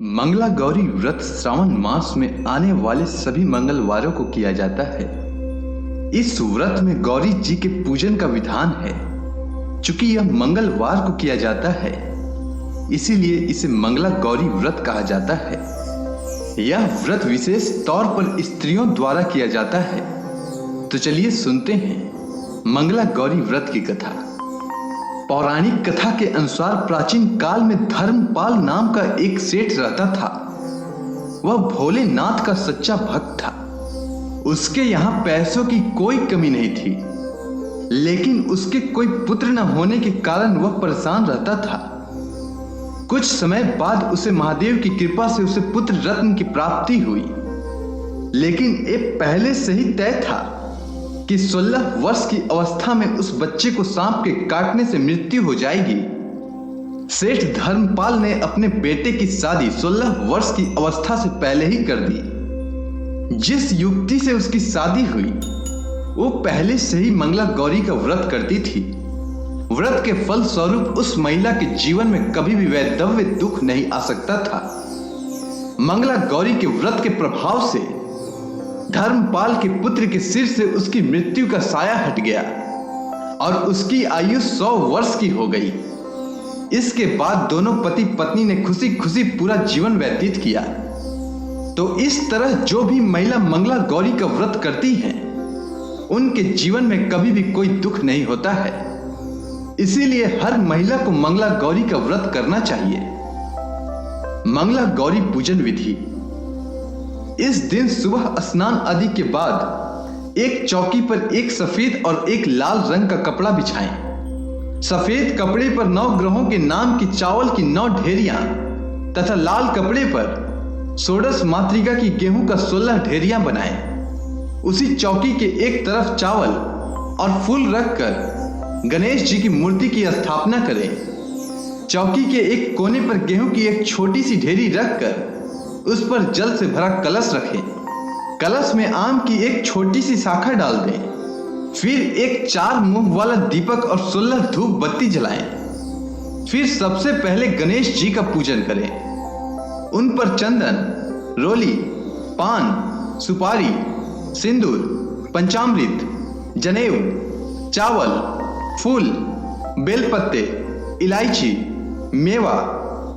मंगला गौरी व्रत श्रावण मास में आने वाले सभी मंगलवारों को किया जाता है। इस व्रत में गौरी जी के पूजन का विधान है। चूंकि यह मंगलवार को किया जाता है, इसीलिए इसे मंगला गौरी व्रत कहा जाता है। यह व्रत विशेष तौर पर स्त्रियों द्वारा किया जाता है। तो चलिए सुनते हैं मंगला गौरी व्रत की कथा। पौराणिक कथा के अनुसार प्राचीन काल में धर्मपाल नाम का एक सेठ रहता था। वह भोलेनाथ का सच्चा भक्त था। उसके यहाँ पैसों की कोई कमी नहीं थी, लेकिन उसके कोई पुत्र न होने के कारण वह परेशान रहता था। कुछ समय बाद उसे महादेव की कृपा से उसे पुत्र रत्न की प्राप्ति हुई, लेकिन ये पहले से ही तय था कि 16 वर्ष की अवस्था में उस बच्चे को सांप के काटने से मृत्यु हो जाएगी। सेठ धर्मपाल ने अपने बेटे की शादी 16 वर्ष की अवस्था से पहले ही कर दी। जिस युवती से उसकी शादी हुई, वो पहले से ही मंगला गौरी का व्रत करती थी। व्रत के फल स्वरूप उस महिला के जीवन में कभी भी वैधव्य दुख नहीं आ सकता था। मंगला गौरी के व्रत के प्रभाव से धर्मपाल के पुत्र के सिर से उसकी मृत्यु का साया हट गया और उसकी आयु 100 वर्ष की हो गई। इसके बाद दोनों पति पत्नी ने खुशी खुशी पूरा जीवन व्यतीत किया। तो इस तरह जो भी महिला मंगला गौरी का व्रत करती हैं, उनके जीवन में कभी भी कोई दुख नहीं होता है। इसीलिए हर महिला को मंगला गौरी का व्रत करना चाहिए। मंगला गौरी पूजन विधि। इस दिन सुबह स्नान आदि के बाद एक चौकी पर एक सफेद और एक लाल रंग का कपड़ा बिछाएं। सफेद कपड़े पर 9 ग्रहों के नाम की चावल की 9 ढेरियां तथा लाल कपड़े पर षोडश मातृका की गेहूं का 16 ढेरियां बनाएं। उसी चौकी के एक तरफ चावल और फूल रखकर गणेश जी की मूर्ति की स्थापना करें। चौकी के एक कोने पर गेहूं की एक छोटी सी ढेरी रखकर उस पर जल से भरा कलश रखें। कलश में आम की एक छोटी सी शाखा डाल दें। फिर एक 4 मुंह वाला दीपक और 16 धूप बत्ती जलाएं। फिर सबसे पहले गणेश जी का पूजन करें। उन पर चंदन, रोली, पान, सुपारी, सिंदूर, पंचामृत, जनेऊ, चावल, फूल, बेलपत्ते, इलायची, मेवा,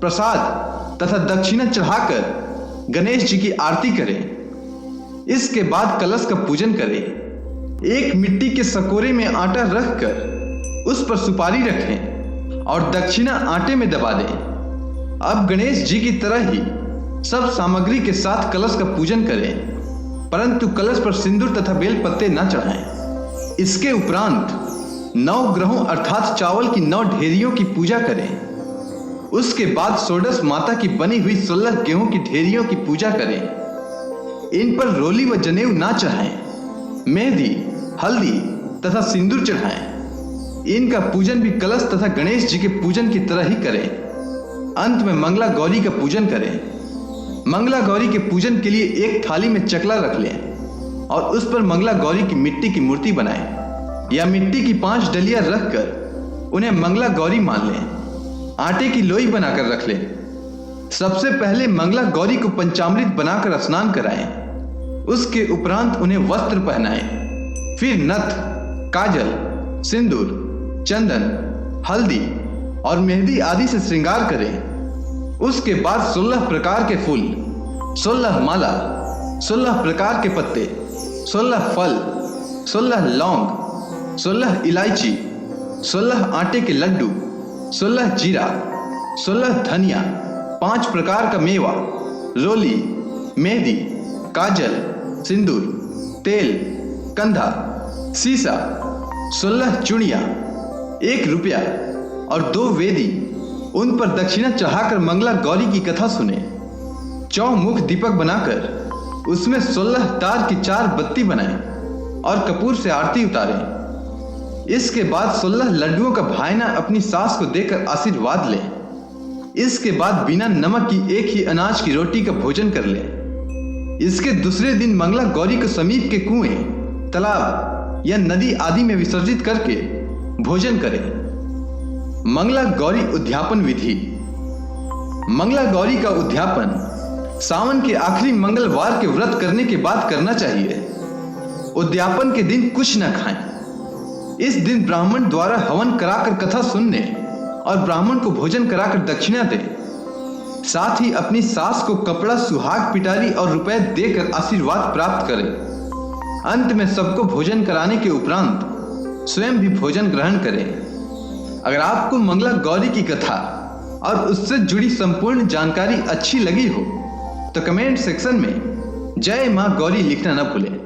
प्रसाद तथा दक्षिणा चढ़ाकर गणेश जी की आरती करें। इसके बाद कलश का पूजन करें। एक मिट्टी के सकोरे में आटा रखकर उस पर सुपारी रखें और दक्षिणा आटे में दबा दें। अब गणेश जी की तरह ही सब सामग्री के साथ कलश का पूजन करें, परंतु कलश पर सिंदूर तथा बेल पत्ते न चढ़ाएं। इसके उपरांत 9 ग्रहों अर्थात चावल की 9 ढेरियों की पूजा करें। उसके बाद षोडश माता की बनी हुई 16 गेहूं की ढेरियों की पूजा करें। इन पर रोली व जनेऊ ना चढ़ाएं। मेहंदी, हल्दी तथा सिंदूर चढ़ाएं। इनका पूजन भी कलश तथा गणेश जी के पूजन की तरह ही करें। अंत में मंगला गौरी का पूजन करें। मंगला गौरी के पूजन के लिए एक थाली में चकला रख लें और उस पर मंगला गौरी की मिट्टी की मूर्ति बनाएं या मिट्टी की 5 डलियां रखकर उन्हें मंगला गौरी मान लें। आटे की लोई बनाकर रख लें। सबसे पहले मंगला गौरी को पंचामृत बनाकर स्नान कराएं। उसके उपरांत उन्हें वस्त्र पहनाएं। फिर नथ, काजल, सिंदूर, चंदन, हल्दी और मेहंदी आदि से श्रृंगार करें। उसके बाद 16 प्रकार के फूल, 16 माला, 16 प्रकार के पत्ते, 16 फल, 16 लौंग, 16 इलायची, 16 आटे के लड्डू, 16 जीरा, 16 धनिया, 5 प्रकार का मेवा, रोली, मेहंदी, काजल, सिंदूर, तेल, कंधा, सीसा, 16 चूड़ियाँ, 1 रुपया और 2 वेदी। उन पर दक्षिणा चढ़ाकर मंगला गौरी की कथा सुने। चौमुख दीपक बनाकर उसमें 16 तार की 4 बत्ती बनाएं और कपूर से आरती उतारें। इसके बाद 16 लड्डुओं का भाईना अपनी सास को देकर आशीर्वाद लें। इसके बाद बिना नमक की एक ही अनाज की रोटी का भोजन कर लें। इसके दूसरे दिन मंगला गौरी को समीप के कुएं, तालाब या नदी आदि में विसर्जित करके भोजन करें। मंगला गौरी उद्यापन विधि। मंगला गौरी का उद्यापन सावन के आखिरी मंगलवार के व्रत करने के बाद करना चाहिए। उद्यापन के दिन कुछ न खाएं। इस दिन ब्राह्मण द्वारा हवन कराकर कथा सुनने और ब्राह्मण को भोजन कराकर दक्षिणा दें। साथ ही अपनी सास को कपड़ा, सुहाग, पिटारी और रुपए देकर आशीर्वाद प्राप्त करें। अंत में सबको भोजन कराने के उपरांत स्वयं भी भोजन ग्रहण करें। अगर आपको मंगला गौरी की कथा और उससे जुड़ी संपूर्ण जानकारी अच्छी लगी हो तो कमेंट सेक्शन में जय मां गौरी लिखना न भूलें।